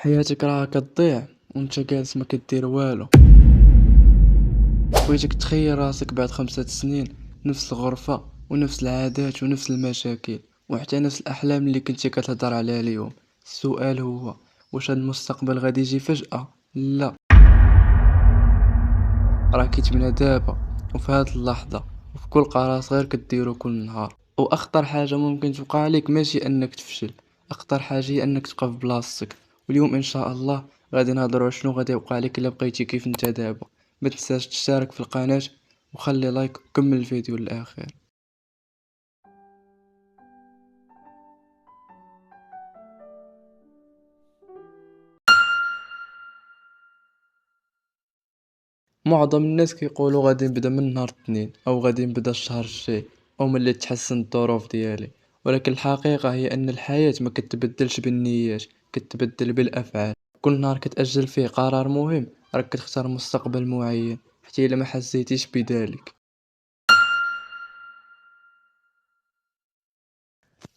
حياتك راها كتضيع وانت جالس ما كدير والو. بغيتك تخيل راسك بعد 5 سنين، نفس الغرفة ونفس العادات ونفس المشاكل وحتى نفس الأحلام اللي كنتي كتهضر عليها اليوم. السؤال هو، واش هاد المستقبل غادي يجي فجأة؟ لا، راه كيتبنى دابا وفي هاد اللحظة، وفي كل قرار صغير كديرو كل نهار. واخطر حاجة ممكن توقع لك ماشي انك تفشل، اخطر حاجة هي انك تبقى في بلاصتك. واليوم ان شاء الله غادي نهضروا على شنو غادي يوقع لك الا بقيتي كيف انت دابا. ما تنساش تشترك في القناة وخلي لايك وكمل الفيديو للاخر. معظم الناس كيقولوا غادي نبدا من نهار الاثنين او غادي نبدا الشهر الجاي او ملي تحسن الظروف ديالي، ولكن الحقيقة هي ان الحياة ما كتبدلش بالنيات، كتبدل بالافعال. كل نهار كتأجل فيه قرار مهم راك كتختار مستقبل معين حتى الا ما حسيتيش بذلك.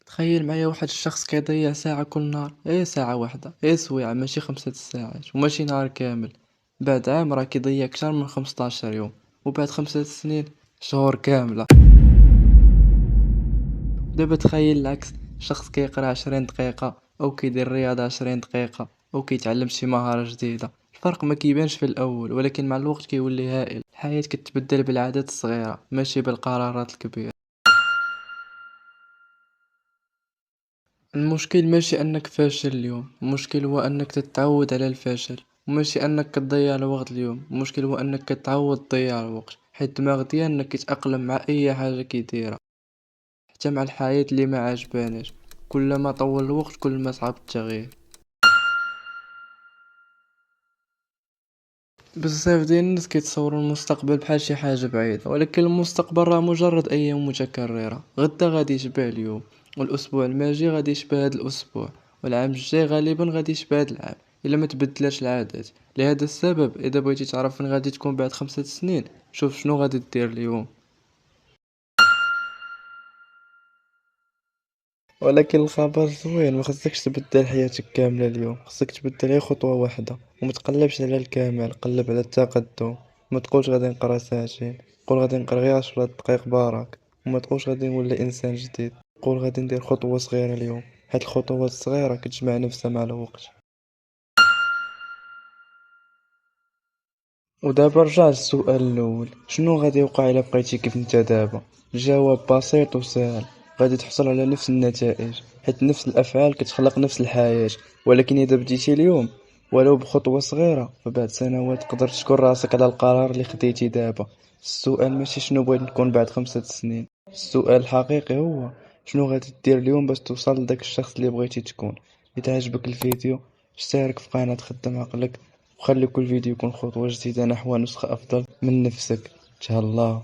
تخيل معايا واحد الشخص كيضيع ساعة كل نهار، غير ساعة واحدة، غير سويعة، ماشي 5 ساعات وماشي نهار كامل. بعد عام راه كيضيع اكثر من 15 يوم، وبعد 5 سنين شهور كاملة. دابا تخيل العكس، شخص كيقرا 20 دقيقة أو كيدير رياضة 20 دقيقة أو كيتعلم شي مهارة جديدة. الفرق ما كيبانش في الأول، ولكن مع الوقت كيولي هائل. الحياة كتبدل بالعادات الصغيرة ماشي بالقرارات الكبيرة. المشكل ماشي أنك فاشل اليوم، المشكل هو أنك تتعود على الفشل، وماشي أنك كتضيع الوقت اليوم، المشكل هو أنك كتعود تضيع الوقت، حيت الدماغ ديالنا كيتأقلم مع أي حاجة كيديرها، حتى مع الحياة اللي ما عجباناش. كلما طول الوقت كل ما صعب التغيير. بزاف ديال الناس كيتصوروا المستقبل بحال شي حاجة بعيدة، ولكن المستقبل راه مجرد أيام متكررة. غدا غادي يشبه اليوم، والأسبوع الماجي غادي يشبه هاد الأسبوع، والعام الجاي غالبا غادي يشبه هاد العام إلا ما تبدلش العادات. لهذا السبب إذا بغيتي تعرف فين غادي تكون بعد 5 سنين، شوف شنو غادي دير اليوم. ولكن الخبر زوين، ما خصكش تبدل حياتك كاملة اليوم، خصك تبدل غير خطوة واحدة، وما تقلبش على الكمال، قلب على التقدم. ما تقولش غادي نقرا ساعتين، قول غادي نقرا غير 10 دقائق باراك. وما تقولش غادي نولي انسان جديد، قول غادي ندير خطوة صغيرة اليوم. هاد الخطوات الصغيرة كتجمع نفسها مع الوقت. ودابا رجع للسؤال الاول، شنو غادي يوقع الا بقيتي كيف انت دابا؟ الجواب بسيط وسهل، غادي تحصل على نفس النتائج، حيت نفس الافعال كتخلق نفس الحياة. ولكن اذا بديتي اليوم ولو بخطوة صغيرة، فبعد سنوات تقدر تشكر راسك على القرار اللي خديتي دابا. السؤال ماشي شنو بغيت نكون بعد 5 سنين، السؤال الحقيقي هو شنو غادي دير اليوم باش توصل لداك الشخص اللي بغيتي تكون. اذا عجبك الفيديو اشترك في قناة خدم عقلك، وخلي كل فيديو يكون خطوة جديدة نحو نسخة أفضل من نفسك. تهلا.